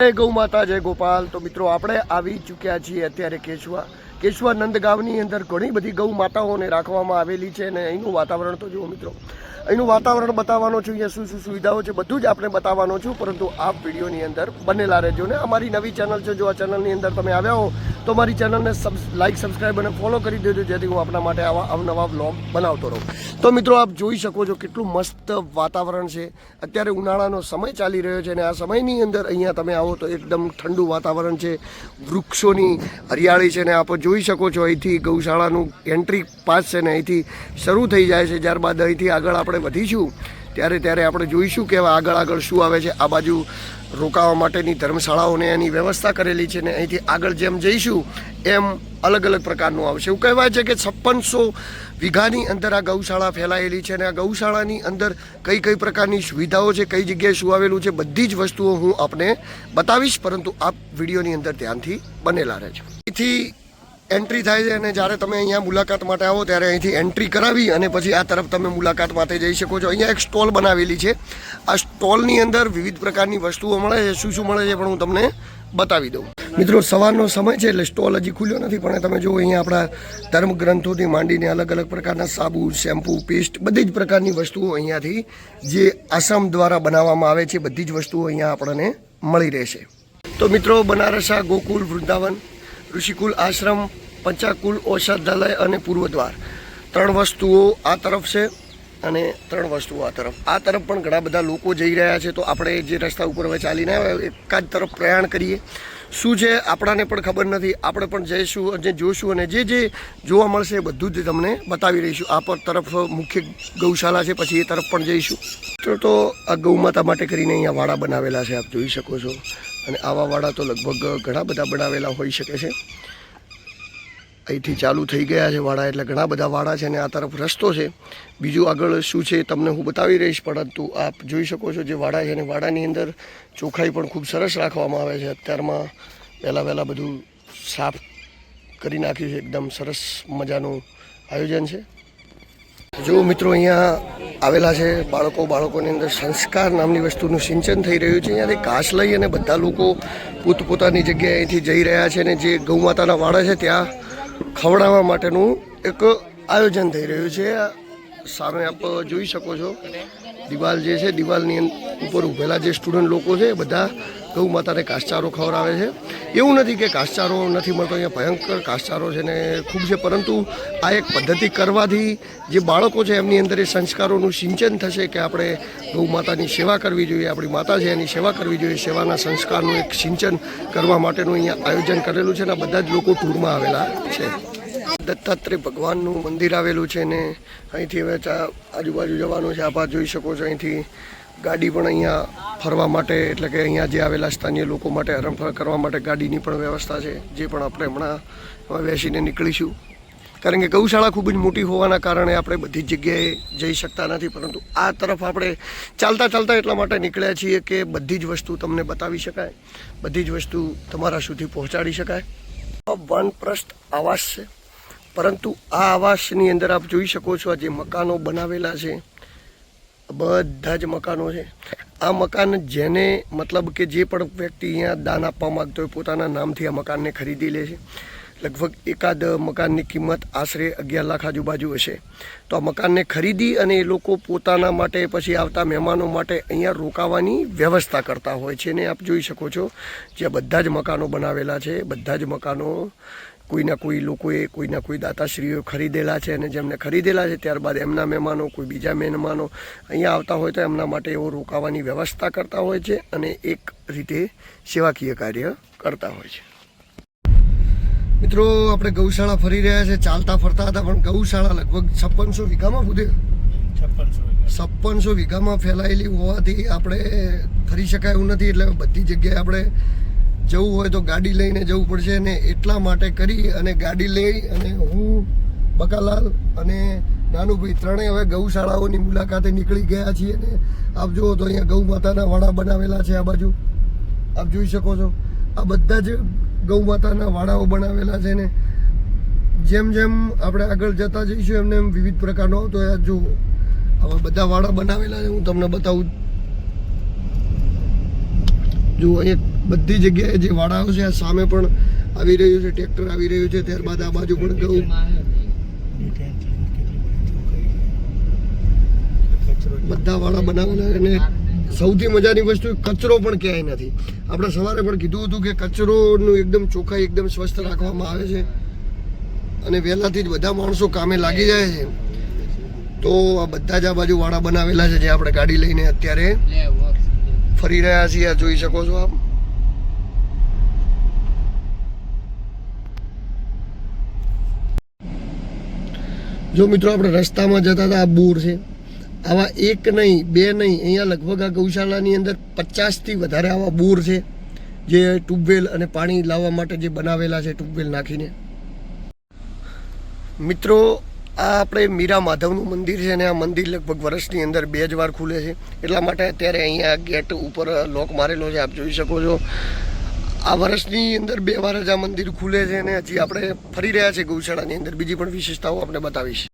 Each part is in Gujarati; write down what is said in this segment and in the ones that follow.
જય ગૌ માતા જય ગોપાલ। તો મિત્રો આપણે આવી ચૂક્યા છીએ અત્યારે કેશવા નંદ ગામની અંદર ઘણી બધી ગૌ માતાઓને રાખવામાં આવેલી છે અને અહીંનું વાતાવરણ તો જુઓ મિત્રો, અહીંનું વાતાવરણ બતાવવાનો છું, અહીંયા શું શું સુવિધાઓ છે બધું જ આપણે બતાવવાનો છું, પરંતુ આ વિડીયોની અંદર બનેલા રહેજો ને। અમારી નવી ચેનલ છે, જો આ ચેનલની અંદર તમે આવ્યા હો તો મારી ચેનલને લાઈક સબસ્ક્રાઈબ અને ફોલો કરી દેજો, જેથી હું આપણા માટે આવા અવનવા વ્લોગ બનાવતો રહું। તો મિત્રો આપ જોઈ શકો છો કેટલું મસ્ત વાતાવરણ છે। અત્યારે ઉનાળાનો સમય ચાલી રહ્યો છે અને આ સમયની અંદર અહીંયા તમે આવો તો એકદમ ઠંડુ વાતાવરણ છે, વૃક્ષોની હરિયાળી છે ને આપ જોઈ શકો છો અહીંથી ગૌશાળાનું એન્ટ્રી પાસ છે ને અહીંથી શરૂ થઈ જાય છે। ત્યારબાદ અહીંથી આગળ આપણે વધીશું ત્યારે આપણે જોઈશું કે આગળ શું આવે છે। આ બાજુ રોકાવા માટેની ધર્મશાળાઓને એની વ્યવસ્થા કરેલી છે ને અહીંથી આગળ જેમ જઈશું એમ અલગ અલગ પ્રકારનું આવશે। એવું કહેવાય છે કે 5600 વીઘાની અંદર આ ગૌશાળા ફેલાયેલી છે અને આ ગૌશાળાની અંદર કઈ કઈ પ્રકારની સુવિધાઓ છે, કઈ જગ્યાએ શું આવેલું છે, બધી જ વસ્તુઓ હું આપને બતાવીશ, પરંતુ આપ વિડીયોની અંદર ધ્યાનથી બનેલા રહેજો। અહીંથી એન્ટ્રી થાય છે અને જ્યારે તમે અહીંયા મુલાકાત માટે આવો ત્યારે અહીંથી એન્ટ્રી કરાવી અને પછી આ તરફ તમે મુલાકાત માટે જઈ શકો છો। અહીંયા એક સ્ટોલ બનાવેલી છે, આ સ્ટોલની અંદર વિવિધ પ્રકારની વસ્તુઓ મળે છે, શું શું મળે છે પણ હું તમને બતાવી દઉં। મિત્રો સવારનો સમય છે એટલે સ્ટોલ હજી ખુલ્યો નથી, પણ તમે જુઓ અહીંયા આપણા ધર્મગ્રંથોથી માંડીને અલગ અલગ પ્રકારના સાબુ, શેમ્પૂ, પેસ્ટ બધી જ પ્રકારની વસ્તુઓ અહીંયાથી જે આસામ દ્વારા બનાવવામાં આવે છે બધી જ વસ્તુઓ અહીંયા આપણને મળી રહેશે। તો મિત્રો બનારસા ગોકુલ, વૃંદાવન, ઋષિકુલ આશ્રમ, પંચાકુલ ઔષધાલય અને પૂર્વદ્વાર 3 વસ્તુઓ આ તરફ છે અને 3 વસ્તુઓ આ તરફ પણ ઘણા બધા લોકો જઈ રહ્યા છે। તો આપણે જે રસ્તા ઉપર હવે ચાલીને આવ્યા એક જ તરફ પ્રયાણ કરીએ, શું છે આપણાને પણ ખબર નથી, આપણે પણ જઈશું અને જોઈશું અને જે જોવા મળશે બધું જ તમને બતાવી રહીશું। આ પર તરફ મુખ્ય ગૌશાળા છે, પછી એ તરફ પણ જઈશું। તો આ ગૌ માતા માટે કરીને અહીંયા વાડા બનાવેલા છે, આપ જોઈ શકો છો, અને આવા વાડા તો લગભગ ઘણા બધા બનાવેલા હોઈ શકે છે। અહીંથી ચાલુ થઈ ગયા છે વાડા, એટલે ઘણા બધા વાડા છે અને આ તરફ રસ્તો છે। બીજું આગળ શું છે તમને હું બતાવી રહીશ, પરંતુ આપ જોઈ શકો છો જે વાડા છે અને વાડાની અંદર ચોખ્ખાઈ પણ ખૂબ સરસ રાખવામાં આવે છે। અત્યારમાં વહેલા બધું સાફ કરી નાખ્યું છે, એકદમ સરસ મજાનું આયોજન છે। જો મિત્રો અહીંયા આવેલા છે બાળકોની અંદર સંસ્કાર નામની વસ્તુનું સિંચન થઈ રહ્યું છે। અહીંયાથી ઘાસ લઈ અને બધા લોકો પોતપોતાની જગ્યાએ અહીંથી જઈ રહ્યા છે અને જે ગૌ માતાના વાડા છે ત્યાં ખવડાવવા માટેનું એક આયોજન થઈ રહ્યું છે। સામે આપ જોઈ શકો છો દિવાલ જે છે, દિવાલની ઉપર ઊભેલા જે સ્ટુડન્ટ લોકો છે બધા ગૌ માતાને ઘાસચારો ખવડાવે છે। એવું નથી કે ઘાસચારો નથી મળતો, અહીંયા ભયંકર ઘાસચારો છે ને ખૂબ છે, પરંતુ આ એક પદ્ધતિ કરવાથી જે બાળકો છે એમની અંદર એ સંસ્કારોનું સિંચન થશે કે આપણે ગૌ માતાની સેવા કરવી જોઈએ, આપણી માતા છે એની સેવા કરવી જોઈએ, સેવાના સંસ્કારનું એક સિંચન કરવા માટેનું અહીંયા આયોજન કરેલું છે અને બધા જ લોકો ટૂરમાં આવેલા છે। દત્તાત્રેય ભગવાનનું મંદિર આવેલું છે ને અહીંથી હવે આજુબાજુ જવાનું છે। આપ જોઈ શકો છો અહીંથી ગાડી પણ અહીંયા ફરવા માટે, એટલે કે અહીંયા જે આવેલા સ્થાનિય લોકો માટે હરણફળ કરવા માટે ગાડીની પણ વ્યવસ્થા છે, જે પણ આપણે હમણાં બેસીને નીકળીશું। કારણ કે ગૌશાળા ખૂબ જ મોટી હોવાના કારણે આપણે બધી જ જગ્યાએ જઈ શકતા નથી, પરંતુ આ તરફ આપણે ચાલતા એટલા માટે નીકળ્યા છીએ કે બધી જ વસ્તુ તમને બતાવી શકાય, બધી જ વસ્તુ તમારા સુધી પહોંચાડી શકાય। વનપ્રસ્થ આવાસ છે, પરંતુ આ આવાસની અંદર આપ જોઈ શકો છો આ જે મકાનો બનાવેલા છે બધા જ મકાનો છે। આ મકાન જેને મતલબ કે જે પણ વ્યક્તિ અહીંયા દાન આપવા માગતો હોય પોતાના નામથી આ મકાનને ખરીદી લે છે। લગભગ એકાદ મકાનની કિંમત આશરે 11 લાખ આજુબાજુ હશે। તો આ મકાનને ખરીદી અને એ લોકો પોતાના માટે પછી આવતા મહેમાનો માટે અહીંયા રોકાવાની વ્યવસ્થા કરતા હોય છે ને આપ જોઈ શકો છો જે બધા જ મકાનો બનાવેલા છે, બધા જ મકાનો કોઈના કોઈ લોકોએ કોઈના કોઈ દાતાશ્રીઓ ખરીદેલા છે અને જેમને ખરીદેલા છે ત્યારબાદ એમના મહેમાનો કોઈ બીજા મહેમાનો અહીંયા આવતા હોય તો એમના માટે એવો રોકાવાની વ્યવસ્થા કરતા હોય છે અને એક રીતે સેવાકીય કાર્ય કરતા હોય છે। મિત્રો આપણે ગૌશાળા ફરી રહ્યા છે, ચાલતા ફરતા હતા, પણ ગૌશાળા લગભગ 5600 વીઘામાં પૂરે 5600 વીઘામાં ફેલાયેલી હોવાથી આપણે ફરી શકાય એવું નથી, એટલે બધી જગ્યાએ આપણે જવું હોય તો ગાડી લઈને જવું પડશે ને એટલા માટે કરી અને ગાડી લઈ અને હું, બકાલાલ અને નાનુભાઈ ત્રણેય હવે ગૌશાળાઓની મુલાકાતે નીકળી ગયા છીએ। ને આપ જુઓ તો અહીંયા ગૌ માતાના વાડા બનાવેલા છે, આ બાજુ આપ જોઈ શકો છો આ બધા જ ગૌ માતાના વાડાઓ બનાવેલા છે ને જેમ જેમ આપણે આગળ જતા જઈશું એમને એમ વિવિધ પ્રકારનો તો જો આવા બધા વાડા બનાવેલા છે, હું તમને બતાવું। જો અહીંયા બધી જગ્યાએ જે વાડાઓ છે આ સામે પણ આવી રહ્યું છે, ટ્રેક્ટર આવી રહ્યું છે, ત્યારબાદ આ બાજુ પણ ઘઉં. બધા વાડા બનાવેલા અને સૌથી મજાની વસ્તુ કચરો પણ ક્યાંય નથી. આપણે સવારે પણ કીધું હતું કે કચરોનું એકદમ ચોખ્ખાઈ એકદમ સ્વસ્થ રાખવામાં આવે છે અને વહેલાથી જ બધા માણસો કામે લાગી જાય છે. તો આ બધા જ આ બાજુ વાડા બનાવેલા છે જે આપણે ગાડી લઈને અત્યારે ફરી રહ્યા છીએ. આ જોઈ શકો છો આપ. જો મિત્રો આપણે રસ્તામાં જતા હતા, આ બોર છે. આવા એક નહીં, બે નહીં, અહીંયા લગભગ આ ગૌશાળાની અંદર 50થી વધારે આવા બોર છે જે ટ્યુબવેલ અને પાણી લાવવા માટે જે બનાવેલા છે ટ્યુબવેલ નાખીને. મિત્રો આ આપણે મીરા માધવનું મંદિર છે અને આ મંદિર લગભગ વર્ષની અંદર 2 જ વાર ખુલે છે. એટલા માટે અત્યારે અહીંયા ગેટ ઉપર લોક મારેલો છે, આપ જોઈ શકો છો. આ વર્ષની અંદર 2 વાર જ આ મંદિર ખુલે છે અને હજી આપણે ફરી રહ્યા છીએ ગૌશાળાની અંદર. બીજી પણ વિશેષતાઓ આપણે બતાવીશ.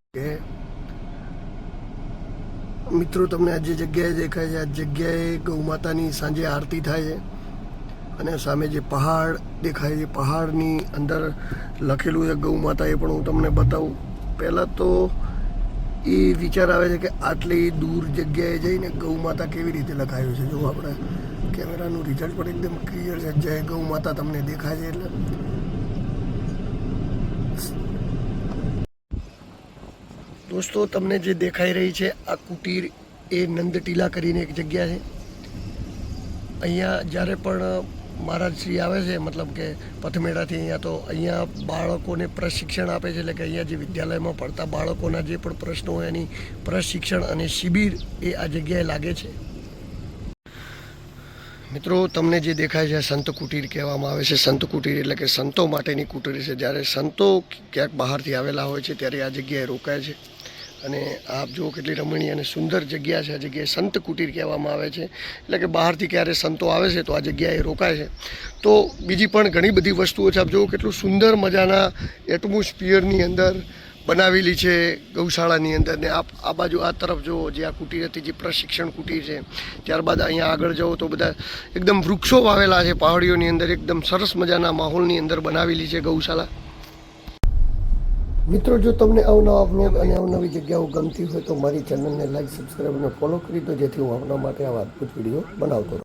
મિત્રો તમને આ જે જગ્યાએ દેખાય છે, આ જગ્યાએ ગૌ માતાની સાંજે આરતી થાય છે અને સામે જે પહાડ દેખાય છે, પહાડની અંદર લખેલું છે ગૌ માતા, એ પણ હું તમને બતાવું. પહેલાં તો એ વિચાર આવે છે કે આટલી દૂર જગ્યાએ જઈને ગૌ માતા કેવી રીતે લખાયું છે. જો આપણે કેમેરાનું રિઝલ્ટ પણ એકદમ ક્લિયર છે, જય ગૌ માતા તમને દેખાય છે. એટલે દોસ્તો તમને જે દેખાઈ રહી છે આ કુટીર એ નંદ ટીલા કરીને એક જગ્યા છે. અહીંયા જ્યારે પણ મહારાજશ્રી આવે છે, મતલબ કે પથમેળાથી અહીંયા, તો અહીંયા બાળકોને પ્રશિક્ષણ આપે છે. એટલે કે અહીંયા જે વિદ્યાલયમાં ભણતા બાળકોના જે પણ પ્રશ્નો હોય એની પ્રશિક્ષણ અને શિબિર એ આ જગ્યાએ લાગે છે. મિત્રો તમને જે દેખાય છે સંત કુટીર કહેવામાં આવે છે. સંત કુટીર એટલે કે સંતો માટેની કુટીર છે. જ્યારે સંતો ક્યાંક બહારથી આવેલા હોય છે ત્યારે આ જગ્યાએ રોકાય છે. અને આપ જુઓ કેટલી રમણીય અને સુંદર જગ્યા છે. આ જગ્યાએ સંત કુટીર કહેવામાં આવે છે. એટલે કે બહારથી ક્યારે સંતો આવે છે તો આ જગ્યાએ રોકાય છે. તો બીજી પણ ઘણી બધી વસ્તુઓ છે. આપ જુઓ કેટલું સુંદર મજાના એટમોસ્ફિયરની અંદર બનાવેલી છે ગૌશાળાની અંદર. ને આપ આ બાજુ આ તરફ જુઓ, જે આ કુટીર હતી, જે પ્રશિક્ષણ કુટીર છે. ત્યારબાદ અહીંયા આગળ જાઓ તો બધા એકદમ વૃક્ષો વાવેલા છે પહાડીઓની અંદર. એકદમ સરસ મજાના માહોલની અંદર બનાવેલી છે ગૌશાળા. મિત્રો જો તમને અવનવા બ્લોગ અને અવનવી જગ્યાઓ ગમતી હોય તો મારી ચેનલને લાઈક, સબસ્ક્રાઈબ અને ફોલો કરી દો, જેથી હું આપણા માટે આવા અદ્ભુત વિડીયો બનાવતો રહું.